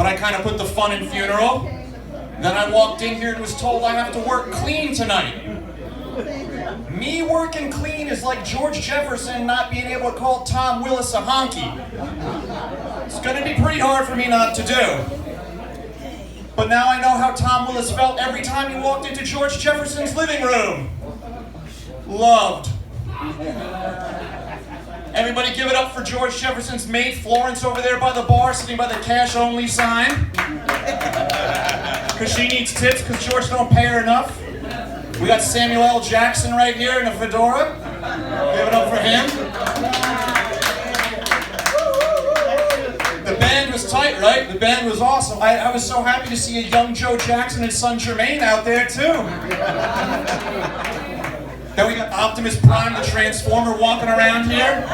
but I kind of put the fun in funeral. Then I walked in here and was told I have to work clean tonight. Me working clean is like George Jefferson not being able to call Tom Willis a honky. It's going to be pretty hard for me not to do. But now I know how Tom Willis felt every time he walked into George Jefferson's living room. Loved. Everybody give it up for George Jefferson's maid Florence over there by the bar, sitting by the cash only sign. Because she needs tips because George don't pay her enough. We got Samuel L. Jackson right here in a fedora. Give it up for him. The band was tight, right? The band was awesome. I was so happy to see a young Joe Jackson and son Jermaine out there too. Then we got Optimus Prime, the Transformer, walking around here.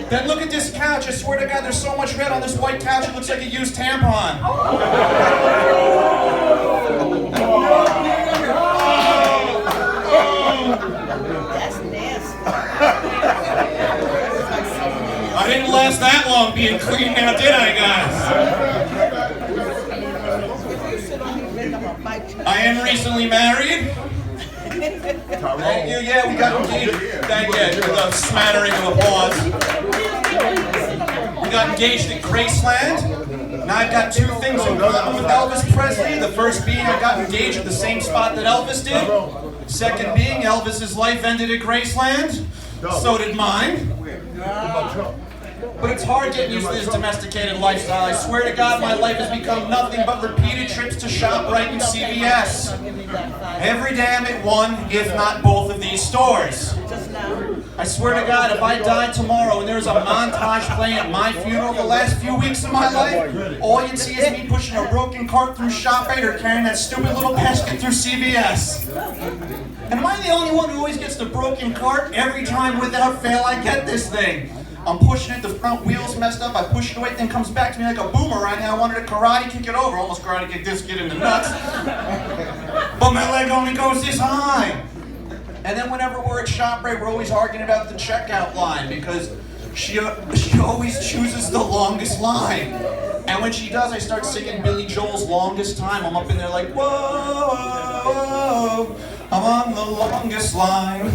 Then look at this couch. I swear to God, there's so much red on this white couch, it looks like a used tampon. That's nasty. I didn't last that long being clean now, did I, guys? I am recently married. Thank you. Yeah, we got engaged. Thank you. With a smattering of applause. We got engaged at Graceland. Now I've got two things in common with Elvis Presley. The first being I got engaged at the same spot that Elvis did. Second being Elvis's life ended at Graceland. So did mine. But it's hard getting used to this domesticated lifestyle. I swear to God, my life has become nothing but repeated trips to ShopRite and CVS. Every day I'm at one, if not both of these stores. I swear to God, if I died tomorrow and there's a montage playing at my funeral the last few weeks of my life, all you'd see is me pushing a broken cart through ShopRite or carrying that stupid little basket through CVS. And am I the only one who always gets the broken cart? Every time without fail I get this thing. I'm pushing it, the front wheel's messed up, I push it away, thing comes back to me like a boomerang, and I wanted to karate kick it over, almost karate kick this kid in the nuts. But my leg only goes this high. And then whenever we're at ShopRite, we're always arguing about the checkout line, because she always chooses the longest line. And when she does, I start singing Billy Joel's Longest Time. I'm up in there like, whoa, whoa, whoa, I'm on the longest line.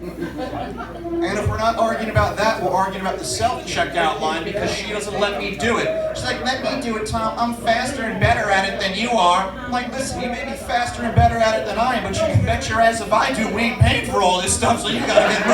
And if we're not arguing about that, we're arguing about the self-checkout line because she doesn't let me do it. She's like, let me do it, Tom. I'm faster and better at it than you are. I'm like, listen, you may be faster and better at it than I am, but you can bet your ass if I do, we ain't paid for all this stuff, so you gotta get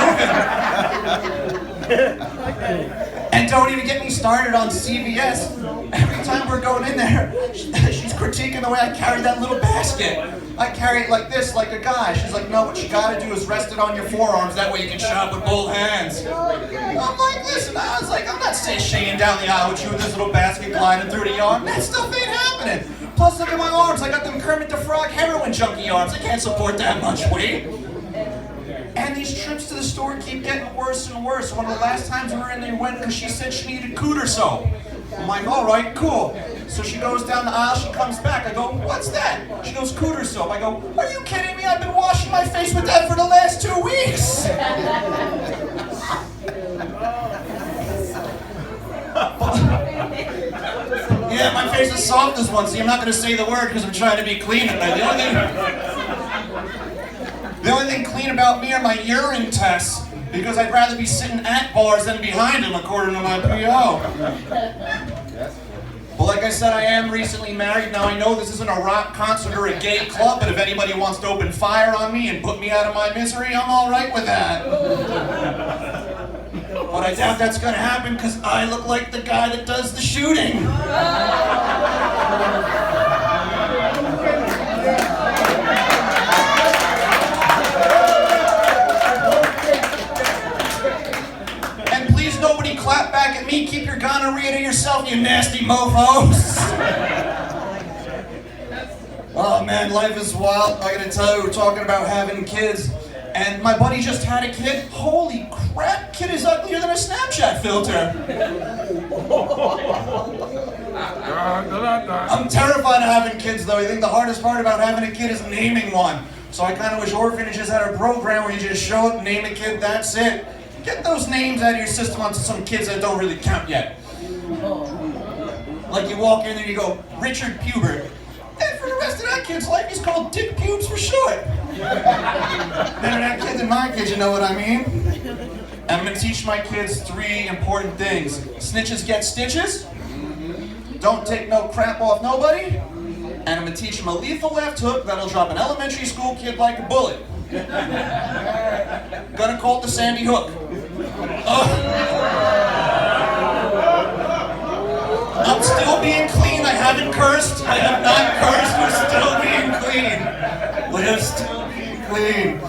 moving. And don't even get me started on CVS. Every time we're going in there, she's critiquing the way I carry that little basket. I carry it like this, like a guy. She's like, no, what you gotta do is rest it on your forearms, that way you can shop with both hands. I'm like, listen, I was like, I'm not sashaying down the aisle with you with this little basket gliding through the yard. That stuff ain't happening. Plus, look at my arms. I got them Kermit the Frog heroin junkie arms. I can't support that much weight. And these trips to the store keep getting worse and worse. One of the last times we were in there, we went because she said she needed cooter soap. I'm like, all right, cool. So she goes down the aisle, she comes back. I go, what's that? She goes, cooter soap. I go, are you kidding me? I've been washing my face with that for the last 2 weeks. Yeah, my face is soft as one, see, I'm not going to say the word because I'm trying to be clean tonight. The only thing clean about me are my urine tests, because I'd rather be sitting at bars than behind them, according to my PO. Well, like I said, I am recently married. Now, I know this isn't a rock concert or a gay club, but if anybody wants to open fire on me and put me out of my misery, I'm all right with that. But I doubt that's going to happen, because I look like the guy that does the shooting. Nobody clap back at me. Keep your gonorrhea to yourself, you nasty mofos. Oh man, life is wild. I gotta tell you, we're talking about having kids, and my buddy just had a kid. Holy crap, kid is uglier than a Snapchat filter. I'm terrified of having kids though. I think the hardest part about having a kid is naming one. So I kind of wish orphanages had a program where you just show up, name a kid, that's it. Get those names out of your system onto some kids that don't really count yet. Like you walk in and you go, Richard Pubert. And for the rest of that kid's life, he's called Dick Pubes for short. Better that kid than my kid, you know what I mean? I'm gonna teach my kids 3 important things. Snitches get stitches. Don't take no crap off nobody. And I'm gonna teach them a lethal left hook that'll drop an elementary school kid like a bullet. Gonna call it the Sandy Hook. I'm still being clean. I haven't cursed. I have not cursed. We're still being clean. We're still being clean.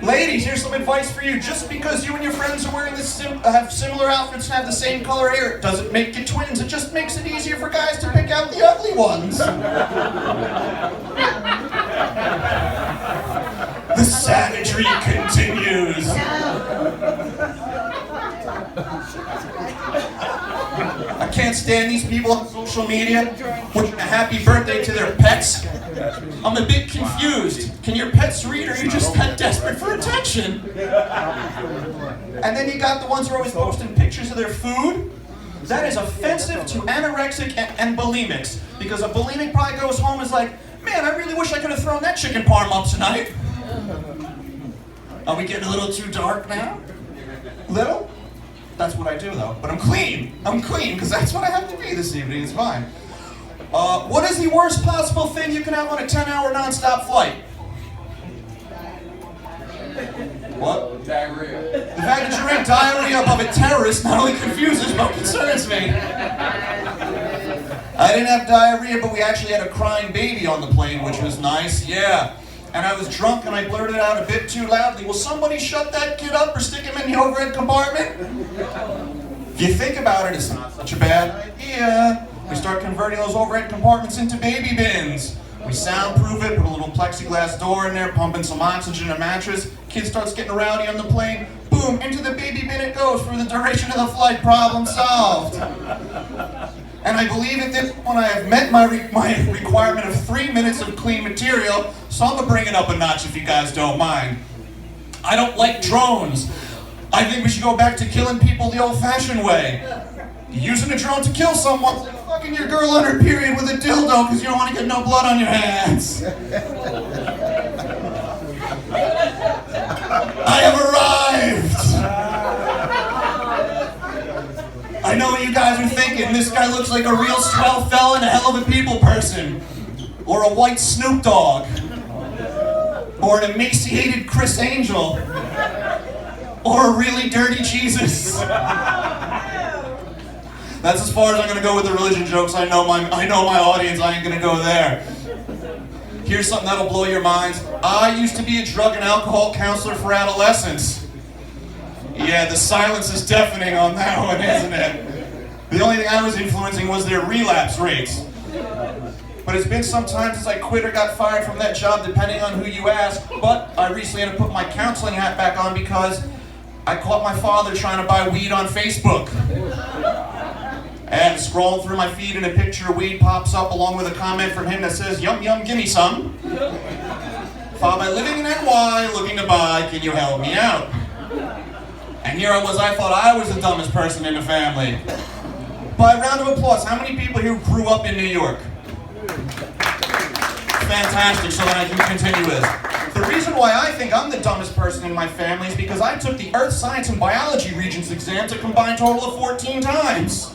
Ladies, here's some advice for you. Just because you and your friends are wearing have similar outfits and have the same color hair, it doesn't make you twins. It just makes it easier for guys to pick out the ugly ones. The savagery continues. I can't stand these people on social media wishing a happy birthday to their pets. I'm a bit confused. Can your pets read, or are you just that desperate for attention? And then you got the ones who are always posting pictures of their food. That is offensive to anorexic and bulimics, because a bulimic probably goes home and is like, man, I really wish I could have thrown that chicken parm up tonight. Are we getting a little too dark now? Little? That's what I do though, but I'm clean. I'm clean, because that's what I have to be this evening, it's fine. What is the worst possible thing you can have on a 10-hour non-stop flight? What? Diarrhea. The fact that you rank diarrhea above a terrorist not only confuses but concerns me. I didn't have diarrhea, but we actually had a crying baby on the plane, which was nice, yeah. And I was drunk and I blurted out a bit too loudly, will somebody shut that kid up or stick him in the overhead compartment? If you think about it, it's not such a bad idea. We start converting those overhead compartments into baby bins. We soundproof it, put a little plexiglass door in there, pump in some oxygen and a mattress. Kid starts getting rowdy on the plane. Boom, into the baby bin it goes for the duration of the flight. Problem solved. And I believe at this point I have met my requirement of 3 minutes of clean material, so I'm gonna bring it up a notch if you guys don't mind. I don't like drones. I think we should go back to killing people the old-fashioned way. Using a drone to kill someone, like fucking your girl on her period with a dildo because you don't want to get no blood on your hands. I have arrived! I know what you guys are thinking. This guy looks like a real swell fella and a hell of a people person. Or a white Snoop Dogg. Or an emaciated Chris Angel. Or a really dirty Jesus. That's as far as I'm gonna go with the religion jokes. I know my audience, I ain't gonna go there. Here's something that'll blow your minds. I used to be a drug and alcohol counselor for adolescents. Yeah, the silence is deafening on that one, isn't it? The only thing I was influencing was their relapse rates. But it's been some time since I quit or got fired from that job, depending on who you ask. But I recently had to put my counseling hat back on because I caught my father trying to buy weed on Facebook. And scrolling through my feed and a picture of weed pops up along with a comment from him that says, yum yum, gimme some. Followed by living in NY, looking to buy, can you help me out? And here I was, I thought I was the dumbest person in the family. By a round of applause, how many people here grew up in New York? Fantastic, so then I can continue with. The reason why I think I'm the dumbest person in my family is because I took the Earth Science and Biology Regents exam to combine total of 14 times.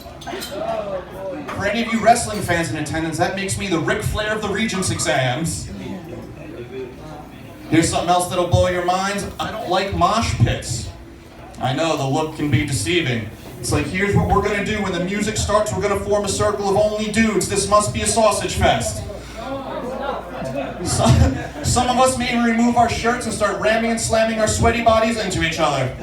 For any of you wrestling fans in attendance, that makes me the Ric Flair of the Regents exams. Here's something else that'll blow your minds. I don't like mosh pits. I know, the look can be deceiving. It's like, here's what we're gonna do. When the music starts, we're gonna form a circle of only dudes. This must be a sausage fest. Some of us may even remove our shirts and start ramming and slamming our sweaty bodies into each other.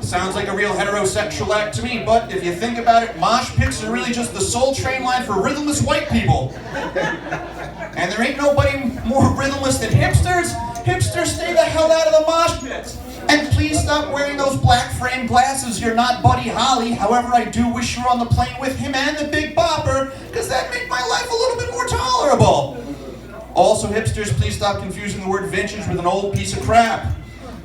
Sounds like a real heterosexual act to me, but if you think about it, mosh pits are really just the Soul Train line for rhythmless white people. And there ain't nobody more rhythmless than hipsters. Hipsters, stay the hell out of the mosh pits. And please stop wearing those black frame glasses. You're not Buddy Holly. However, I do wish you were on the plane with him and the Big Bopper, because that'd make my life a little bit more tolerable. Also, hipsters, please stop confusing the word vintage with an old piece of crap.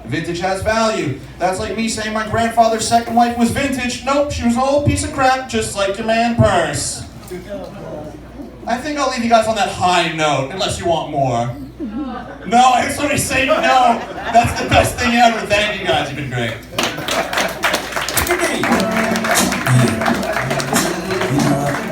Vintage has value. That's like me saying my grandfather's second wife was vintage. Nope, she was an old piece of crap, just like your man purse. I think I'll leave you guys on that high note, unless you want more. No, I heard somebody say no. That's the best thing ever. Thank you guys, you've been great.